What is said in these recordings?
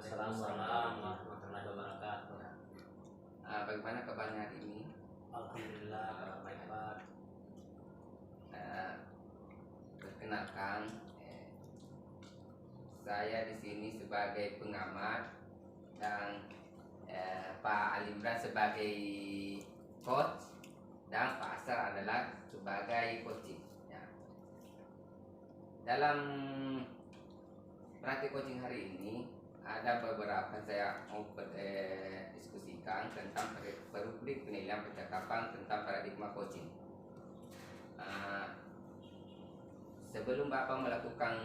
Waalaikumsalam warahmatullahi wabarakatuh. Bagaimana kabarnya hari ini? Alhamdulillah, kabar baik Pak. Perkenalkan, saya di sini sebagai pengamat dan Pak Alimran sebagai coach dan Pak Asar adalah sebagai coaching. Ya. Dalam praktik coaching hari ini ada beberapa saya mau diskusikan tentang perubrik penilaian percakapan tentang paradigma coaching. Sebelum Bapak melakukan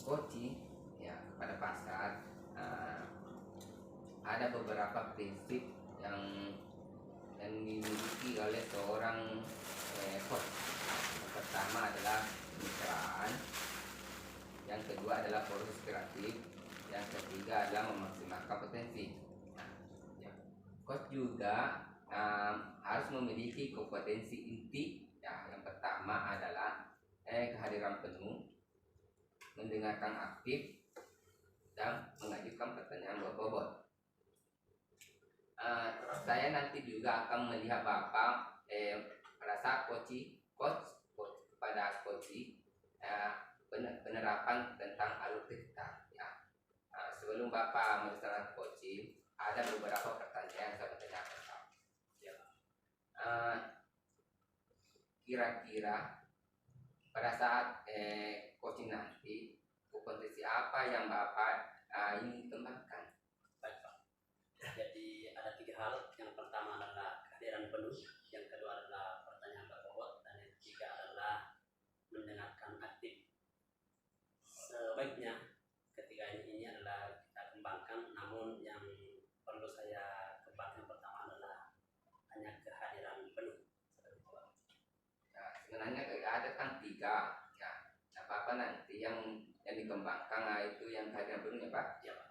coaching ya pada pasar, ada beberapa prinsip yang dimiliki oleh seorang coach. Yang pertama adalah kemitraan, yang kedua adalah proses kreatif, yang ketiga adalah memaksimalkan potensi. Coach juga harus memiliki kompetensi inti. Ya, yang pertama adalah kehadiran penuh, mendengarkan aktif, dan mengajukan pertanyaan berbobot. Saya nanti juga akan melihat Bapak pada saat coach kepada coach penerapan tentang alur cerita. Ya. Sebelum Bapak melaksanakan coaching, ada beberapa pertanyaan yang saya bertanyakan. Ya. Kira-kira pada saat coaching nanti, kompetensi apa yang Bapak ingin kembangkan? Baik Pak. Jadi ada 3 hal. Yang pertama adalah kehadiran penuh, yang kedua adalah pertanyaan berbobot, dan yang ketiga adalah mendengarkan aktif. Sebaiknya ketiga ini adalah kita kembangkan, namun yang perlu saya kembangkan pertama adalah hanya kehadiran penuh. Ya, sebenarnya ada kan 3 ya. Apa nanti yang dikembangkan itu yang kehadiran penuh ya Pak? Ya Pak.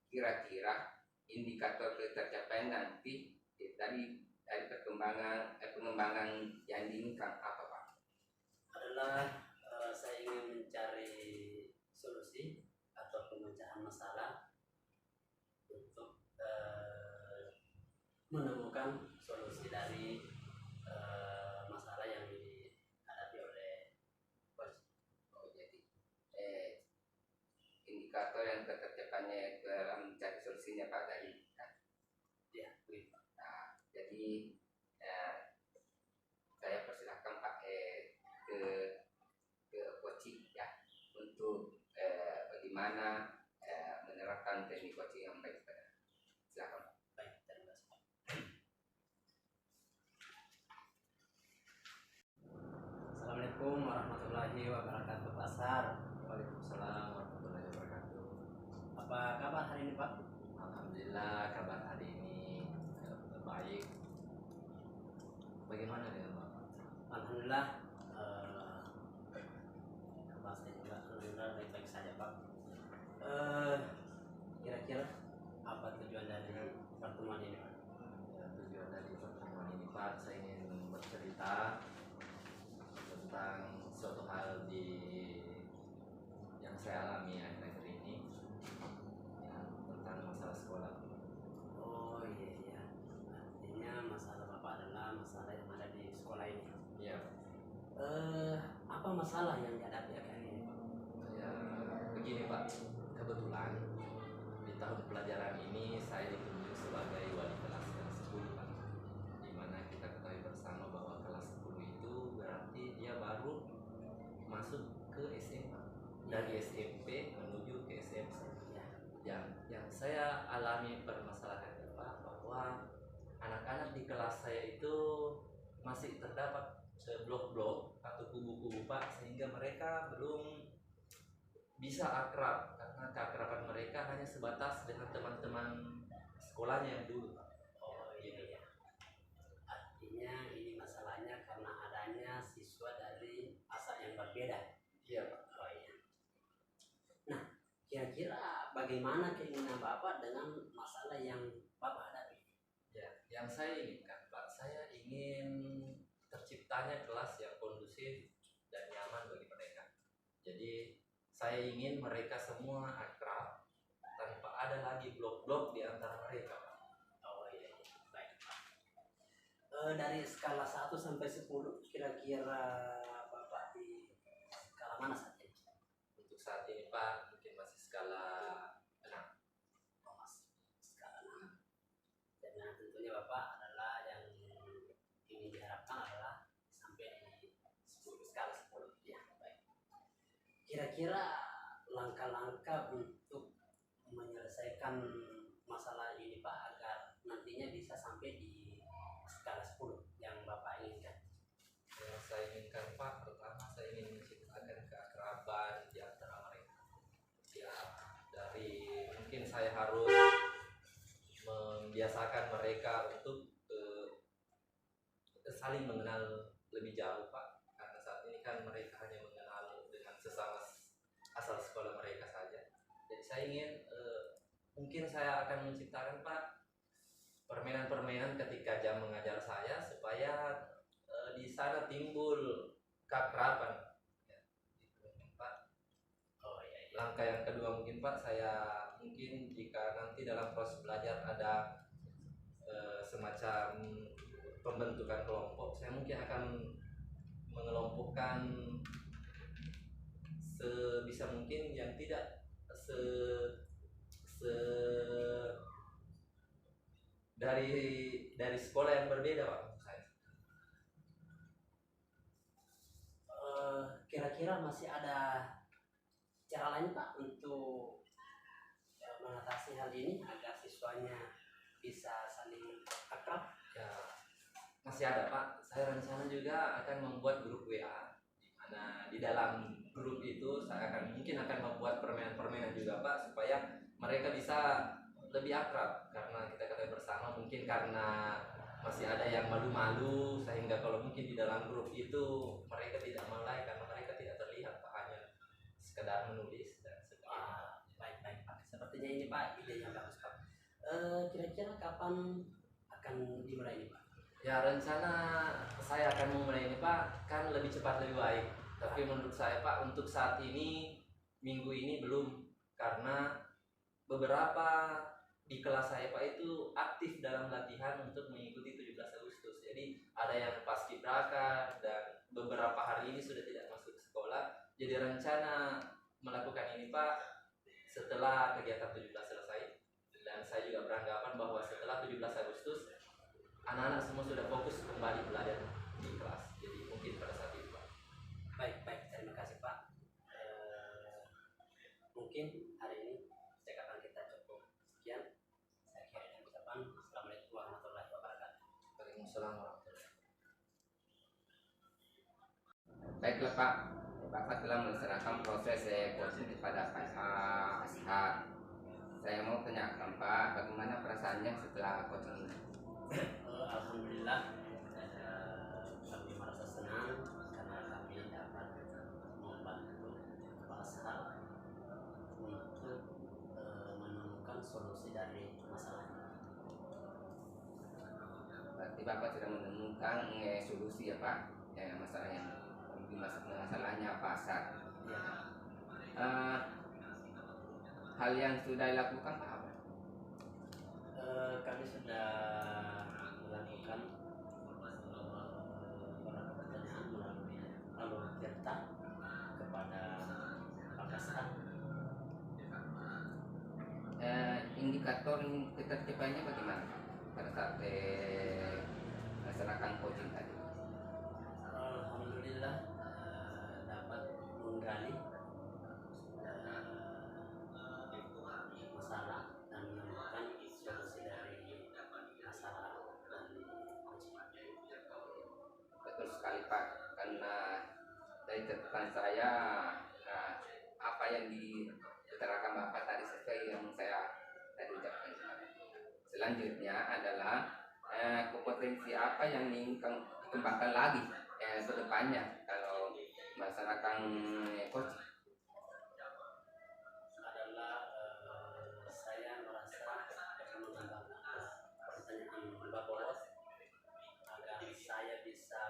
Kira-kira indikator tercapaian nanti dari pengembangan yang diinginkan apa Pak? Adalah saya ingin mencari solusi atau pemecahan masalah untuk menemukan solusi dari masalah yang dihadapi oleh coach. Jadi indikator yang tercapainya dalam mencari solusinya Pak dari Ya, begitu. Nah, jadi saya persilahkan Pak ke coaching ya untuk bagaimana menerapkan teknik coaching yang baik. Silakan Pak. Baik, terima kasih. Assalamualaikum warahmatullahi wabarakatuh Pak Sar. Waalaikumsalam warahmatullahi wabarakatuh. Apa kabar hari ini Pak? Alhamdulillah kabar hari ini baik. Bagaimana dengan Bapak? Alhamdulillah kabar saya juga alhamdulillah baik-baik saja Pak. Kira-kira apa tujuan dari pertemuan ini Pak? Ya, tujuan dari pertemuan ini Pak, saya ingin bercerita tentang suatu hal yang saya alami akhir-akhir ini, ya, tentang masalah sekolah. Oh iya, artinya masalah Bapak adalah masalah yang ada di sekolah ini. Iya. Apa masalah yang dihadapi akhir ini Pak? Ya, begini Pak, kebetulan di tahun pelajaran ini saya ditunjuk sebagai wali kelas kelas 10 Pak, dimana kita ketahui bersama bahwa kelas 10 itu berarti dia baru masuk ke SMA, dari SMP menuju ke SMA. Yang saya alami permasalahan Pak, bahwa anak-anak di kelas saya itu masih terdapat blok-blok atau kubu-kubu Pak, sehingga mereka belum bisa akrab, karena keakraban mereka hanya sebatas dengan teman-teman sekolahnya yang dulu Pak. Oh iya. Artinya ini masalahnya karena adanya siswa dari asal yang berbeda. Iya Pak. Oh iya. Nah, kira-kira bagaimana keinginan Bapak dengan masalah yang Bapak hadapi? Ya, yang saya inginkan Pak, saya ingin terciptanya kelas yang kondusif dan nyaman bagi mereka. Jadi saya ingin mereka semua akrab, ada lagi blok-blok di antara mereka. Oh iya, iya. Baik. Dari skala 1 sampai 10 kira-kira Bapak di skala mana saat ini? Untuk saat ini Pak mungkin masih skala 6. Oh, masih skala 6. Dan yang tentunya Bapak adalah yang ingin diharapkan adalah sampai di 10 skala 10. Ya, baik. Kira-kira langkah-langkah untuk menyelesaikan masalah ini Pak agar nantinya bisa sampai di skala 10 yang Bapak inginkan. Yang saya inginkan Pak, pertama saya ingin menciptakan keakraban di antara mereka. Ya, dari mungkin saya harus membiasakan mereka untuk saling mengenal lebih jauh Pak. Karena saat ini kan mereka hanya mengenal dengan sesama asal sekolah mereka saja. Jadi saya ingin mungkin saya akan menciptakan Pak permainan-permainan ketika jam mengajar saya supaya di sana timbul keakraban. Ya, itu mungkin Pak. Oh iya, iya. Langkah yang kedua mungkin Pak, saya mungkin jika nanti dalam proses belajar ada semacam pembentukan kelompok, saya mungkin akan mengelompokkan sebisa mungkin yang tidak dari sekolah yang berbeda Pak menurut saya. Kira-kira masih ada cara lain Pak untuk mengatasi hal ini agar siswanya bisa saling akrab? Ya, masih ada Pak. Saya rencana juga akan membuat grup WA di mana di dalam grup itu saya mungkin akan membuat permainan-permainan juga Pak supaya mereka bisa lebih akrab karena kita ketahui bersama mungkin karena masih ada yang malu-malu sehingga kalau mungkin di dalam grup itu mereka tidak mulai karena mereka tidak terlihat Pak, hanya sekedar menulis dan sebagainya. Baik-baik Pak. Sepertinya ini Pak idenya bagus Pak. Kira-kira kapan akan dimulai ini Pak? Ya rencana saya akan memulai ini Pak kan lebih cepat lebih baik. Tapi menurut saya Pak untuk saat ini minggu ini belum karena beberapa di kelas saya Pak itu aktif dalam latihan untuk mengikuti 17 Agustus. Jadi ada yang paskibraka dan beberapa hari ini sudah tidak masuk sekolah. Jadi rencana melakukan ini Pak setelah kegiatan 17 selesai. Dan saya juga beranggapan bahwa setelah 17 Agustus anak-anak semua sudah fokus kembali belajar di kelas. Jadi mungkin pada saat itu Pak. Baik, terima kasih Pak. Mungkin hari ini percakapan kita cukup sekian. Saya akhiri dengan ucapan Assalamualaikum warahmatullahi wabarakatuh. Waalaikumsalam warahmatullahi wabarakatuh. Baiklah Pak, Bapak telah melaksanakan proses coaching kepada Pak Ashar. Saya mau tanyakan Pak, bagaimana perasaannya setelah coaching ini? Alhamdulillah, kami merasa senang karena kami dapat membantu Pak Ashar untuk menemukan solusi dari masalah ini. Berarti Bapak sudah menemukan solusi ya Pak, masalahnya pasar. Ya, Hal yang sudah dilakukan apa? kami sudah melakukan beberapa pertanyaan melalui alur cerita kepada Pak Ashar. Indikator ketertibannya bagaimana pada saat melaksanakan coaching tadi? Alhamdulillah dapat menggali masalah dan menemukan solusi dari masalah dan coaching. Betul sekali Pak, karena dari catatan saya apa yang diterangkan Bapak tadi sesuai yang saya tadi ucapkan. Selanjutnya adalah kompetensi apa yang ingin dikembangkan lagi ke depannya kalau melaksanakan coaching. Adalah saya merasa perlu menambahkan pertanyaan Mbak Bolos agar saya bisa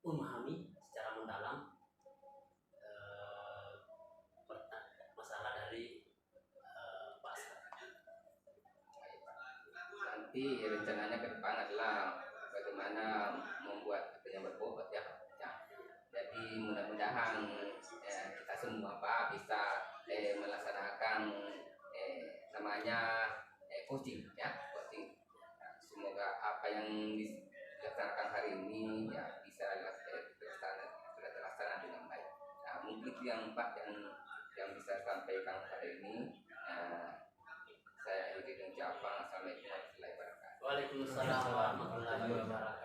memahami secara mendalam masalah dari Jadi mudah-mudahan kita semua Pak bisa melaksanakan namanya coaching ya, coaching. Nah, semoga apa yang dilaksanakan hari ini ya bisa terlaksana dengan baik. Nah, mungkin itu yang Pak yang bisa sampaikan hari ini. Saya akhiri dengan ucapan assalamualaikum warahmatullahi wabarakatuh. Waalaikumsalam warahmatullahi wabarakatuh.